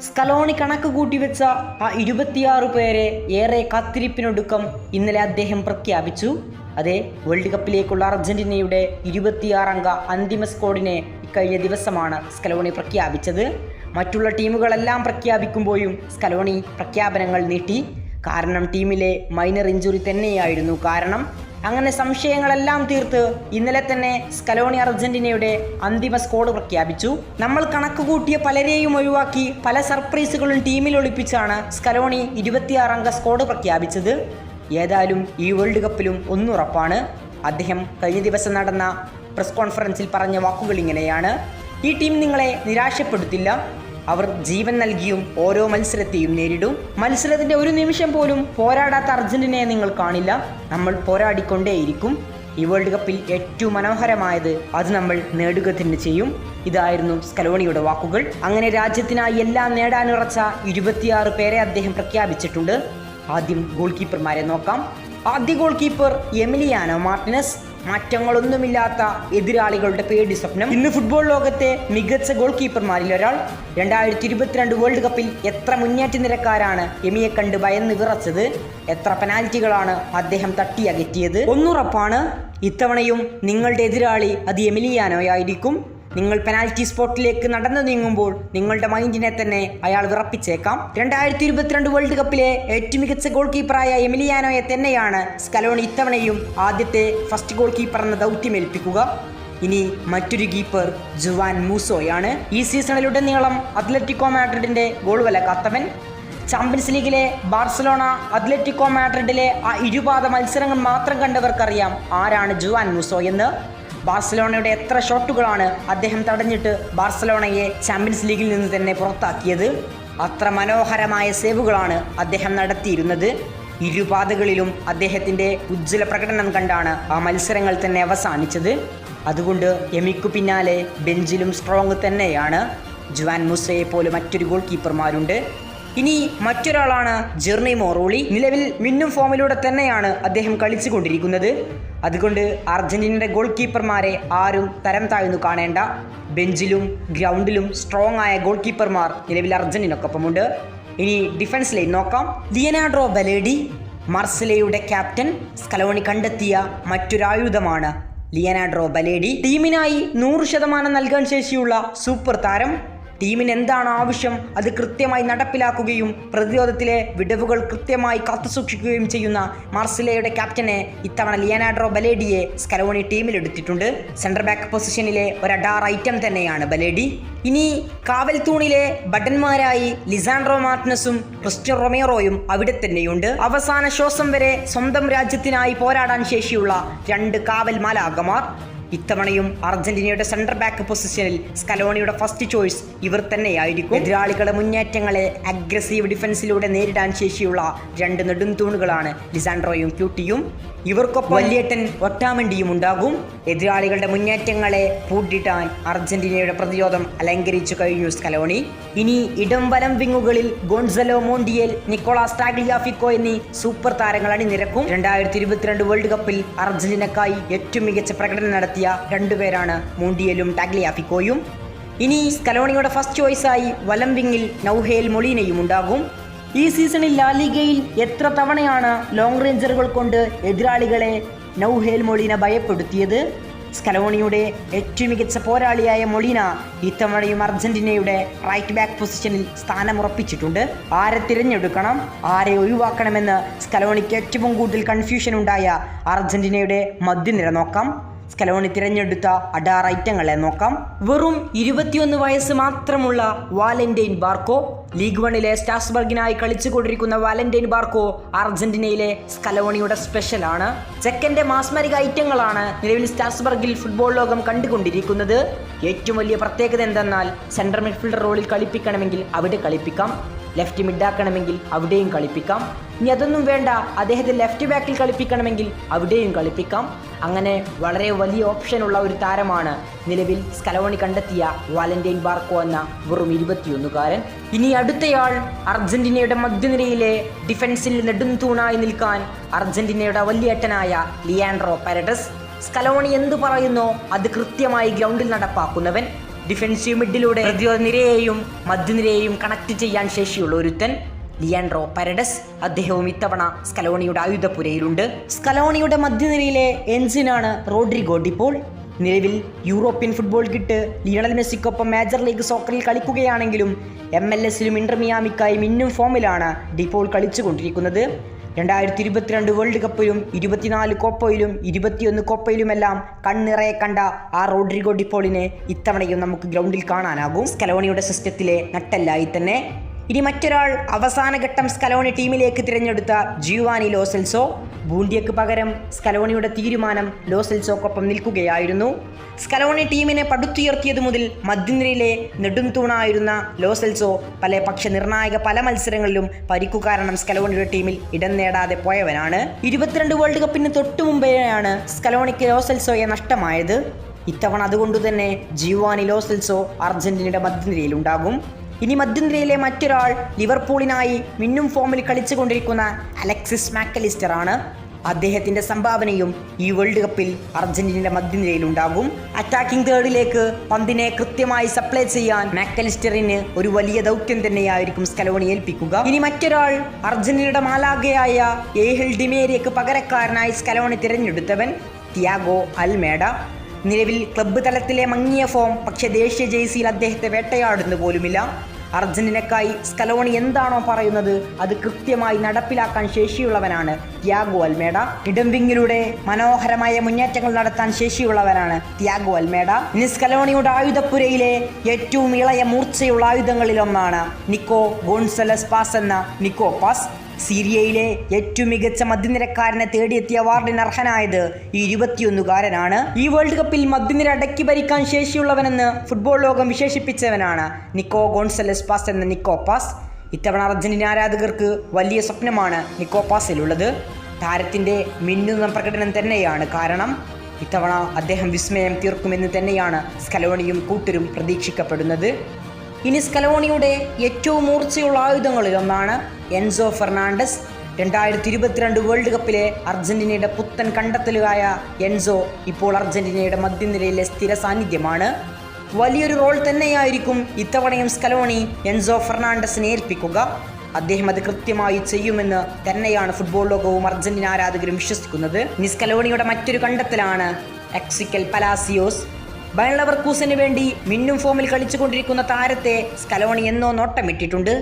Scaloni കണക്ക് കൂട്ടിവെച്ച ആ 26 പേരെ ഏറെ കാത്തിരിപ്പിനൊടുക്കം ഇന്നലെ അദ്ദേഹം പ്രഖ്യാപിച്ചു. അതെ, വേൾഡ് കപ്പിലേക്കുള്ള അർജന്റീനയുടെ 26 അംഗ അന്തിമ സ്ക്വാഡിനെ ഇക്കഴിഞ്ഞ ദിവസമാണ് സ്കലോണി പ്രഖ്യാപിച്ചത്. മറ്റുള്ള ടീമുകളെല്ലാം പ്രഖ്യാപിക്കുമ്പോഴും സ്കലോണി പ്രഖ്യാപനങ്ങൾ നീട്ടി. കാരണം ടീമിലെ മൈനർ ഇഞ്ചുറി തന്നെയായിരുന്നു കാരണം. അങ്ങനെ സംശയങ്ങളെല്ലാം തീർത്ത് ഇന്നലെ തന്നെ സ്കലോണി അർജന്റീനയുടെ അന്തിമ സ്ക്വാഡ് പ്രഖ്യാപിച്ചു. നമ്മൾ കണക്ക് കൂട്ടിയ പലരെയും ഒഴിവാക്കി പല സർപ്രൈസുകളും ടീമിൽ ഒളിപ്പിച്ചാണ് സ്കലോണി 26 അംഗ സ്ക്വാഡ് പ്രഖ്യാപിച്ചത്. ഏതായാലും ഈ വേൾഡ് കപ്പിലും ഒന്നുറപ്പാണ്. അദ്ദേഹം കഴിഞ്ഞ ദിവസം നടന്ന പ്രസ് കോൺഫറൻസിൽ പറഞ്ഞ വാക്കുകൾ ഇങ്ങനെയാണ്: ഈ ടീം നിങ്ങളെ നിരാശപ്പെടുത്തില്ല. അവർ ജീവൻ നൽകിയും ഓരോ മത്സരത്തെയും നേരിടും. മത്സരത്തിൻ്റെ ഒരു നിമിഷം പോലും പോരാടാത്ത അർജന്റീനയെ നിങ്ങൾ കാണില്ല. നമ്മൾ പോരാടിക്കൊണ്ടേയിരിക്കും. ഈ വേൾഡ് കപ്പിൽ ഏറ്റവും മനോഹരമായത് അത് നമ്മൾ നേടുക തന്നെ ചെയ്യും. ഇതായിരുന്നു സ്കലോണിയുടെ വാക്കുകൾ. അങ്ങനെ രാജ്യത്തിനായി എല്ലാം നേടാനുറച്ച 26 പേരെ അദ്ദേഹം പ്രഖ്യാപിച്ചിട്ടുണ്ട്. ആദ്യം ഗോൾ കീപ്പർമാരെ നോക്കാം. ആദ്യ ഗോൾ കീപ്പർ എമിലിയാനോ മാർട്ടിനസ്. മാറ്റങ്ങളൊന്നുമില്ലാത്ത എതിരാളികളുടെ പേടി സ്വപ്നം. ഇന്ന് ഫുട്ബോൾ ലോകത്തെ മികച്ച ഗോൾ കീപ്പർമാരിൽ ഒരാൾ. 2022 വേൾഡ് കപ്പിൽ എത്ര മുന്നേറ്റ നിരക്കാരാണ് എമിയെ കണ്ട് ഭയന്ന് വിറച്ചത്. എത്ര പെനാൽറ്റികളാണ് അദ്ദേഹം തട്ടിയകറ്റിയത്. ഒന്നുറപ്പാണ്, ഇത്തവണയും നിങ്ങളുടെ എതിരാളി അത് എമിലിയാനോയായിരിക്കും. നിങ്ങൾ പെനാൽറ്റി സ്പോട്ടിലേക്ക് നടന്നു നീങ്ങുമ്പോൾ നിങ്ങളുടെ മൈൻഡിനെ തന്നെ അയാൾ വിറപ്പിച്ചേക്കാം. 2022 വേൾഡ് കപ്പിലെ ഏറ്റവും മികച്ച ഗോൾ കീപ്പറായ എമിലിയാനോയെ തന്നെയാണ് സ്കലോണി ഇത്തവണയും ആദ്യത്തെ ഫസ്റ്റ് ഗോൾ കീപ്പർ എന്ന ദൗത്യമേൽപ്പിക്കുക. ഇനി മറ്റൊരു കീപ്പർ ജുവാൻ മൂസോയാണ്. ഈ സീസണിലുടനീളം അത്ലറ്റിക്കോ മാഡ്രിഡിന്റെ ഗോൾ വല കാത്തവൻ. ചാമ്പ്യൻസ് ലീഗിലെ ബാർസലോണ അത്ലറ്റിക്കോ മാഡ്രിഡിലെ ആ ഇരുപാദ മത്സരങ്ങൾ മാത്രം കണ്ടവർക്കറിയാം ആരാണ് ജുവാൻ മൂസോ എന്ന്. ബാർസലോണയുടെ എത്ര ഷോട്ടുകളാണ് അദ്ദേഹം തടഞ്ഞിട്ട് ബാർസലോണയെ ചാമ്പ്യൻസ് ലീഗിൽ നിന്ന് തന്നെ പുറത്താക്കിയത്. അത്ര മനോഹരമായ സേവുകളാണ് അദ്ദേഹം നടത്തിയിരുന്നത്. ഇരുപാതകളിലും അദ്ദേഹത്തിൻ്റെ ഉജ്ജ്വല പ്രകടനം കണ്ടാണ് ആ മത്സരങ്ങൾ തന്നെ അവസാനിച്ചത്. അതുകൊണ്ട് എമിക്കു പിന്നാലെ ബെഞ്ചിലും സ്ട്രോങ് തന്നെയാണ്. ജുവാൻ മൂസയെ പോലെ മറ്റൊരു ഗോൾ കീപ്പർമാരുണ്ട്. ഇനി മറ്റൊരാളാണ് ജെർണിമോ റോളി. നിലവിൽ മിന്നും ഫോമിലൂടെ തന്നെയാണ് അദ്ദേഹം കളിച്ചുകൊണ്ടിരിക്കുന്നത്. അതുകൊണ്ട് അർജന്റീനയുടെ ഗോൾ കീപ്പർമാരെ ആരും തരം താഴ്ന്നു കാണേണ്ട. ബെഞ്ചിലും ഗ്രൗണ്ടിലും സ്ട്രോങ് ആയ ഗോൾ കീപ്പർമാർ നിലവിൽ അർജന്റീനക്കൊപ്പമുണ്ട്. ഇനി ഡിഫൻസ് ലൈൻ നോക്കാം. ലിയനാർഡോ ബലേഡി, മാർസേലയുടെ ക്യാപ്റ്റൻ. സ്കലോണി കണ്ടെത്തിയ മറ്റൊരായുധമാണ് ലിയനാർഡോ ബലേഡി. ടീമിനായി 100% നൽകാൻ ശേഷിയുള്ള സൂപ്പർ താരം. ടീമിന് എന്താണ് ആവശ്യം അത് കൃത്യമായി നടപ്പിലാക്കുകയും പ്രതിരോധത്തിലെ വിടവുകൾ കൃത്യമായി കാത്തുസൂക്ഷിക്കുകയും ചെയ്യുന്ന മാർസേലയുടെ ക്യാപ്റ്റനെ ഇത്തവണ ലിയനാർഡോ ബലേഡിയെ സ്കലോണി ടീമിലെടുത്തിട്ടുണ്ട്. സെൻട്രൽ ബാക്ക് പൊസിഷനിലെ ഒരു അഡാർ ഐറ്റം തന്നെയാണ് ബലേഡി. ഇനി കാവൽ തൂണിലെ ഭടന്മാരായി ലിസാൻഡ്രോ മാർട്ടിനസും ക്രിസ്റ്റ്യൻ റൊമേറോയും അവിടെ തന്നെയുണ്ട്. അവസാന ശ്വാസം വരെ സ്വന്തം രാജ്യത്തിനായി പോരാടാൻ ശേഷിയുള്ള 2 കാവൽ മാലാഖമാർ. ഇത്തവണയും അർജന്റീനയുടെ സെൻട്രൽ ബാക്ക് പൊസിഷനിൽ സ്കലോണിയുടെ ഫസ്റ്റ് ചോയ്സ് ഇവർ തന്നെയായിരിക്കും. എതിരാളികളുടെ മുന്നേറ്റങ്ങളെ അഗ്രസീവ് ഡിഫൻസിലൂടെ നേരിടാൻ ശേഷിയുള്ള 2 നെടും തൂണുകളാണ് ലിസാൻഡ്രോയും ക്യൂട്ടിയും. ഇവർക്കൊപ്പം വലിയേട്ടൻ ഒട്ടാമണ്ടിയും ഉണ്ടാകും. എതിരാളികളുടെ മുന്നേറ്റങ്ങളെ പൂട്ടിട്ടാൻ അർജന്റീനയുടെ പ്രതിരോധം അലങ്കരിച്ചു കഴിഞ്ഞു സ്കലോണി. ഇനി ഇടം വലം വിങ്ങുകളിൽ ഗോൺസലോ മോണ്ടിയേൽ, നിക്കോളാസ് ടാഗ്ലിയാഫിക്കോ എന്നീ സൂപ്പർ താരങ്ങൾ അണിനിരക്കും. 2022 വേൾഡ് കപ്പിൽ അർജന്റീനക്കായി ഏറ്റവും മികച്ച പ്രകടനം നടത്തിയ 2 പേരാണ് മോണ്ടിയേലും ടാഗ്ലിയാഫിക്കോയും. ഇനി സ്കലോണിയുടെ ഫസ്റ്റ് ചോയ്സായി വലം വിങ്ങിൽ നൗഹേൽ മൊളീനയും ഉണ്ടാകും. ഈ സീസണിൽ ലാലിഗയിൽ എത്ര തവണയാണ് ലോങ് റേഞ്ചറുകൾ കൊണ്ട് എതിരാളികളെ നൗഹേൽ മൊളീന ഭയപ്പെടുത്തിയത്. സ്കലോണിയുടെ ഏറ്റവും മികച്ച പോരാളിയായ മൊളീന ഇത്തവണയും അർജന്റീനയുടെ റൈറ്റ് ബാക്ക് പൊസിഷനിൽ സ്ഥാനമുറപ്പിച്ചിട്ടുണ്ട്. ആരെ തിരഞ്ഞെടുക്കണം, ആരെ ഒഴിവാക്കണമെന്ന് സ്കലോണിക്ക് ഏറ്റവും കൂടുതൽ കൺഫ്യൂഷൻ ഉണ്ടായ അർജന്റീനയുടെ മധ്യനിര നോക്കാം. സ്കലോണി തിരഞ്ഞെടുത്ത അഡാർ ഐറ്റങ്ങളെ നോക്കാം. വെറും 21 വയസ്സ് മാത്രമുള്ള വാലന്റൈൻ ബാർക്കോ. ലീഗ് 1-ലെ സ്റ്റാസ്ബർഗിനായി കളിച്ചുകൊണ്ടിരിക്കുന്ന വാലന്റൈൻ ബാർക്കോ അർജന്റീനയിലെ സ്കലോണിയുടെ സ്പെഷ്യലാണ്. ചെക്കൻ്റെ മാസ്മരിക ഐറ്റങ്ങളാണ് നിലവിൽ സ്റ്റാസ്ബർഗിൽ ഫുട്ബോൾ ലോകം കണ്ടുകൊണ്ടിരിക്കുന്നത്. ഏറ്റവും വലിയ പ്രത്യേകത എന്തെന്നാൽ സെൻട്രൽ മിഡ്ഫീൽഡർ റോളിൽ കളിപ്പിക്കണമെങ്കിൽ അവിടെ കളിപ്പിക്കാം, ലെഫ്റ്റ് മിഡാക്കണമെങ്കിൽ അവിടെയും കളിപ്പിക്കാം. ഇനി അതൊന്നും വേണ്ട, അദ്ദേഹത്തെ ലെഫ്റ്റ് ബാക്കിൽ കളിപ്പിക്കണമെങ്കിൽ അവിടെയും കളിപ്പിക്കാം. അങ്ങനെ വളരെ വലിയ ഓപ്ഷനുള്ള ഒരു താരമാണ് നിലവിൽ സ്കലോണി കണ്ടെത്തിയ വാലന്റൈൻ ബാർക്കോ എന്ന വെറും 21കാരൻ. ഇനി അടുത്തയാൾ അർജന്റീനയുടെ മധ്യനിരയിലെ ഡിഫൻസിൽ നെടും തൂണായി നിൽക്കാൻ അർജന്റീനയുടെ വലിയേട്ടനായ ലിയാൻഡ്രോ പാരഡസ്. സ്കലോണി എന്തു പറയുന്നോ അത് കൃത്യമായി ഗ്രൗണ്ടിൽ നടപ്പാക്കുന്നവൻ. ഡിഫൻസീവ് മിഡിലൂടെ പ്രതിരോധ നിരയെയും മധ്യനിരയെയും കണക്ട് ചെയ്യാൻ ശേഷിയുള്ള ഒരുത്തൻ ലിയാൻഡ്രോ പരഡസ്. അദ്ദേഹവും ഇത്തവണ സ്കലോണിയുടെ ആയുധപ്പുരയിലുണ്ട്. സ്കലോണിയുടെ മധ്യനിരയിലെ എൻജിനാണ് റോഡ്രിഗോ ഡിപോൾ. നിലവിൽ യൂറോപ്യൻ ഫുട്ബോൾ കിട്ട് ലിയണൽ മെസ്സിക്കൊപ്പം മേജർ ലീഗ് സോക്കറിൽ കളിക്കുകയാണെങ്കിലും MLS-ലും ഇന്റർ മിയാമിക്കായി മിന്നും ഫോമിലാണ് ഡിപോൾ കളിച്ചുകൊണ്ടിരിക്കുന്നത്. 2022 വേൾഡ് കപ്പിലും 24 കോപ്പയിലും 21 കോപ്പയിലുമെല്ലാം കണ്ണിറയെ കണ്ട ആ റോഡ്രിഗോ ഡിപോളിനെ ഇത്തവണയും നമുക്ക് ഗ്രൗണ്ടിൽ കാണാനാകും. സ്കലോണിയുടെ സിസ്റ്റത്തിലെ നട്ടെല്ലായി തന്നെ. ഇനി മറ്റൊരാൾ അവസാനഘട്ടം സ്കലോണി ടീമിലേക്ക് തിരഞ്ഞെടുത്ത ജിയോവാനി ലോ സെൽസോ. ബൂണ്ടിയക്ക് പകരം സ്കലോണിയുടെ തീരുമാനം ലോ സെൽസോക്കൊപ്പം നിൽക്കുകയായിരുന്നു. സ്കലോണി ടീമിനെ പടുത്തുയർത്തിയതു മുതൽ മധ്യനിരയിലെ നെടുംതൂണായിരുന്ന ലോ സെൽസോ നിർണായക പല മത്സരങ്ങളിലും പരിക്കു കാരണം സ്കലോണിയുടെ ടീമിൽ ഇടം നേടാതെ പോയവനാണ്. 22 വേൾഡ് കപ്പിന് തൊട്ടു മുമ്പെയാണ് സ്കലോണിക്ക് ലോ സെൽസോയെ നഷ്ടമായത്. ഇത്തവണ അതുകൊണ്ടുതന്നെ ജിയോവാനി ലോ സെൽസോ അർജന്റീനയുടെ മധ്യനിരയിലുണ്ടാകും. ഇനി മധ്യനിരയിലെ മറ്റൊരാൾ ലിവർപൂളിനായി മിന്നും ഫോമിൽ കളിച്ചുകൊണ്ടിരിക്കുന്ന അലക്സിസ് മാക്കലിസ്റ്റർ ആണ്. അദ്ദേഹത്തിന്റെ സംഭാവനയും ഈ വേൾഡ് കപ്പിൽ അർജന്റീനയുടെ മധ്യനിരയിലുണ്ടാകും. അറ്റാക്കിംഗ് തേർഡിലേക്ക് പന്തിനെ കൃത്യമായി സപ്ലൈ ചെയ്യാൻ മാക്കലിസ്റ്ററിന് ഒരു വലിയ ദൗത്യം തന്നെയായിരിക്കും സ്കലോണി ഏൽപ്പിക്കുക. ഇനി മറ്റൊരാൾ അർജന്റീനയുടെ മാലാഗയായ ഏഹിൽ ഡിമേരിയക്ക് പകരക്കാരനായി സ്കലോണി തിരഞ്ഞെടുത്തവൻ തിയാഗോ അൽമേഡ. നിലവിൽ ക്ലബ്ബ് തലത്തിലെ മങ്ങിയ ഫോം, പക്ഷേ ദേശീയ ജേഴ്സിയിൽ അദ്ദേഹത്തെ വേട്ടയാടുന്നു പോലുമില്ല. അർജന്റീനക്കായി സ്കലോണി എന്താണോ പറയുന്നത് അത് കൃത്യമായി നടപ്പിലാക്കാൻ ശേഷിയുള്ളവനാണ് തിയാഗോ അൽമേഡ. ഇടംവിങ്ങിലൂടെ മനോഹരമായ മുന്നേറ്റങ്ങൾ നടത്താൻ ശേഷിയുള്ളവനാണ് തിയാഗോ അൽമേഡ. ഇനി സ്കലോണിയുടെ ആയുധപ്പുരയിലെ ഏറ്റവും ഇളയ മൂർച്ചയുള്ള ആയുധങ്ങളിലൊന്നാണ് നിക്കോ ഗോൺസലസ് പാസ് എന്ന നിക്കോ പാസ്. സീരിയയിലെ ഏറ്റവും മികച്ച മധ്യനിരക്കാരനെ തേടിയെത്തിയ അവാർഡിന് അർഹനായത് ഈ 21-കാരനാണ്. ഈ വേൾഡ് കപ്പിൽ മധ്യനിര അടക്കി ഭരിക്കാൻ ശേഷിയുള്ളവനെന്ന് ഫുട്ബോൾ ലോകം വിശേഷിപ്പിച്ചവനാണ് നിക്കോ ഗോൺസലസ് പാസ് എന്ന നിക്കോ പാസ്. ഇത്തവണ അർജന്റീന ആരാധകർക്ക് വലിയ സ്വപ്നമാണ് നിക്കോ പാസിലുള്ളത്. താരത്തിൻ്റെ മിന്നുന്ന പ്രകടനം തന്നെയാണ് കാരണം. ഇത്തവണ അദ്ദേഹം വിസ്മയം തീർക്കുമെന്ന് തന്നെയാണ് സ്കലോണിയും കൂട്ടരും പ്രതീക്ഷിക്കപ്പെടുന്നത്. ഇനി സ്കലോണിയുടെ ഏറ്റവും മൂർച്ചയുള്ള ആയുധങ്ങളിലൊന്നാണ് എൻസോ ഫെർണാണ്ടസ്. 2022 വേൾഡ് കപ്പിലെ അർജന്റീനയുടെ പുത്തൻ കണ്ടെത്തലുകായ എൻസോ ഇപ്പോൾ അർജന്റീനയുടെ മധ്യനിരയിലെ സ്ഥിര സാന്നിധ്യമാണ്. വലിയൊരു റോൾ തന്നെയായിരിക്കും ഇത്തവണയും സ്കലോണി എൻസോ ഫെർണാണ്ടസിനെ ഏൽപ്പിക്കുക. അദ്ദേഹം അത് കൃത്യമായി ചെയ്യുമെന്ന് തന്നെയാണ് ഫുട്ബോൾ ലോകവും അർജന്റീന ആരാധകരും വിശ്വസിക്കുന്നത്. ഇനി സ്കലോണിയുടെ മറ്റൊരു കണ്ടെത്തലാണ് എക്സിക്കൽ പലാസിയോസ്. ബയർ ലെവർകൂസന് വേണ്ടി മിന്നും ഫോമിൽ കളിച്ചുകൊണ്ടിരിക്കുന്ന താരത്തെ സ്കലോണി എന്നോ നോട്ടമിട്ടിട്ടുണ്ട്.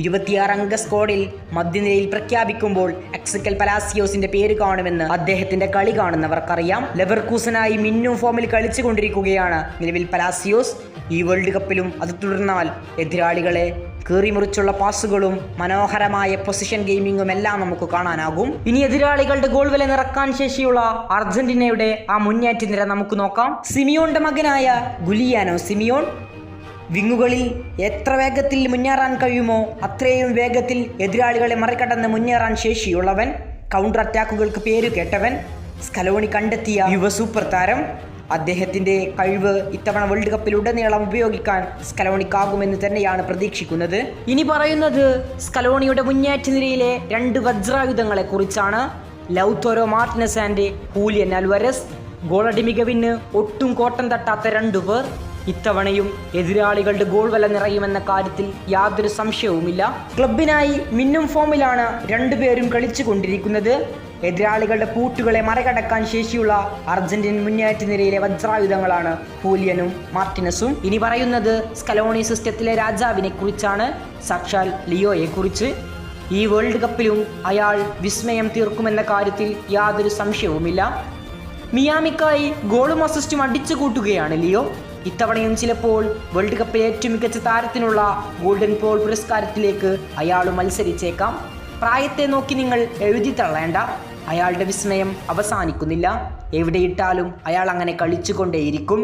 26 അംഗ സ്ക്വാഡിൽ മധ്യനിരയിൽ പ്രഖ്യാപിക്കുമ്പോൾ എക്സിക്കൽ പലാസിയോസിന്റെ പേര് കാണുമെന്ന് അദ്ദേഹത്തിന്റെ കളി കാണുന്നവർക്കറിയാം. ലെവർകൂസനായി മിന്നും ഫോമിൽ കളിച്ചുകൊണ്ടിരിക്കുകയാണ് നിലവിൽ പലാസിയോസ്. ഈ വേൾഡ് കപ്പിലും അത് തുടർന്നാൽ എതിരാളികളെ കീറിമുറിച്ചുള്ള പാസുകളും മനോഹരമായ പൊസിഷൻ ഗെയിമിങ്ങും എല്ലാം നമുക്ക് കാണാനാകും. ഇനി എതിരാളികളുടെ ഗോൾ വില നിറക്കാൻ ശേഷിയുള്ള അർജന്റീനയുടെ ആ മുന്നേറ്റ നിര നമുക്ക് നോക്കാം. സിമിയോന്റെ മകനായ ഗുലിയാനോ സിമിയോൺ. വിങ്ങുകളിൽ എത്ര വേഗത്തിൽ മുന്നേറാൻ കഴിയുമോ അത്രയും വേഗത്തിൽ എതിരാളികളെ മറികടന്ന് മുന്നേറാൻ ശേഷിയുള്ളവൻ. കൗണ്ടർ അറ്റാക്കുകൾക്ക് പേരു കേട്ടവൻ. സ്കലോണി കണ്ടെത്തിയ യുവ സൂപ്പർ താരം. അദ്ദേഹത്തിൻ്റെ കഴിവ് ഇത്തവണ വേൾഡ് കപ്പിൽ ഉടനീളം ഉപയോഗിക്കാൻ സ്കലോണിക്കാകുമെന്ന് തന്നെയാണ് പ്രതീക്ഷിക്കുന്നത്. ഇനി പറയുന്നത് സ്കലോണിയുടെ മുന്നേറ്റ നിരയിലെ 2 വജ്രായുധങ്ങളെ കുറിച്ചാണ്. ലൗതോരോ മാർട്ടിനസ് ആൻഡ് ഹൂലിയൻ അൽവരസ്. ഗോളടി മികവിന് ഒട്ടും കോട്ടം തട്ടാത്ത 2 പേർ. ഇത്തവണയും എതിരാളികളുടെ ഗോൾ വല നിറയുമെന്ന കാര്യത്തിൽ യാതൊരു സംശയവുമില്ല. ക്ലബിനായി മിന്നും ഫോമിലാണ് 2 പേരും കളിച്ചു കൊണ്ടിരിക്കുന്നത്. എതിരാളികളുടെ പൂട്ടുകളെ മറികടക്കാൻ ശേഷിയുള്ള അർജന്റീൻ മുന്നേറ്റ നിരയിലെ വജ്രായുധങ്ങളാണ് ഹൂലിയനും മാർട്ടിനസും. ഇനി പറയുന്നത് സ്കലോണി സിസ്റ്റത്തിലെ രാജാവിനെ കുറിച്ചാണ്, സാക്ഷാൽ ലിയോയെ കുറിച്ച്. ഈ വേൾഡ് കപ്പിലും അയാൾ വിസ്മയം തീർക്കുമെന്ന കാര്യത്തിൽ യാതൊരു സംശയവുമില്ല. മിയാമിക്കായി ഗോളും അസിസ്റ്റും അടിച്ചു കൂട്ടുകയാണ് ലിയോ. ഇത്തവണയും ചിലപ്പോൾ വേൾഡ് കപ്പിലെ ഏറ്റവും മികച്ച താരത്തിനുള്ള ഗോൾഡൻ ബോൾ പുരസ്കാരത്തിലേക്ക് അയാൾ മത്സരിച്ചേക്കാം. പ്രായത്തെ നോക്കി നിങ്ങൾ എഴുതി തള്ളേണ്ട. അയാളുടെ വിസ്മയം അവസാനിക്കുന്നില്ല. എവിടെയിട്ടാലും അയാൾ അങ്ങനെ കളിച്ചുകൊണ്ടേയിരിക്കും.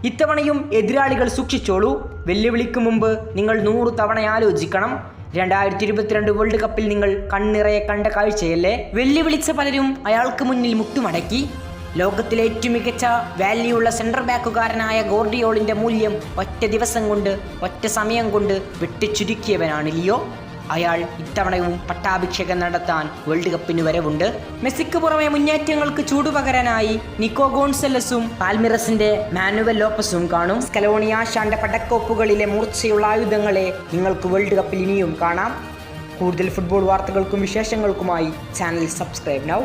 ഇത്തവണയും എതിരാളികൾ സൂക്ഷിച്ചോളൂ. വെല്ലുവിളിക്ക് മുമ്പ് നിങ്ങൾ 100 തവണ ആലോചിക്കണം. 2022 വേൾഡ് കപ്പിൽ നിങ്ങൾ കണ്ണിറയെ കണ്ട കാഴ്ചയല്ലേ. വെല്ലുവിളിച്ച പലരും അയാൾക്ക് മുന്നിൽ മുട്ടുമടക്കി. ലോകത്തിലെ ഏറ്റവും മികച്ച വാല്യൂള്ള സെൻട്രൽ ബാക്കുകാരനായ ഗോർഡിയോളിൻ്റെ മൂല്യം ഒറ്റ ദിവസം കൊണ്ട്, ഒറ്റ സമയം കൊണ്ട് വെട്ടിച്ചുരുക്കിയവനാണ് ലിയോ. അയാൾ ഇത്തവണയും പട്ടാഭിഷേകം നടത്താൻ വേൾഡ് കപ്പിന് വരവുണ്ട്. മെസ്സിക്ക് പുറമെ മുന്നേറ്റങ്ങൾക്ക് ചൂടുപകരാനായി നിക്കോ ഗോൺസലസും പാൽമിറസിന്റെ മാനുവൽ ലോപ്പസും കാണും. സ്കലോണി ആശാന്റെ പടക്കോപ്പുകളിലെ മൂർച്ചയുള്ള ആയുധങ്ങളെ നിങ്ങൾക്ക് വേൾഡ് കപ്പിൽ ഇനിയും കാണാം. കൂടുതൽ ഫുട്ബോൾ വാർത്തകൾക്കും വിശേഷങ്ങൾക്കുമായി ചാനൽ സബ്സ്ക്രൈബ് നൗ.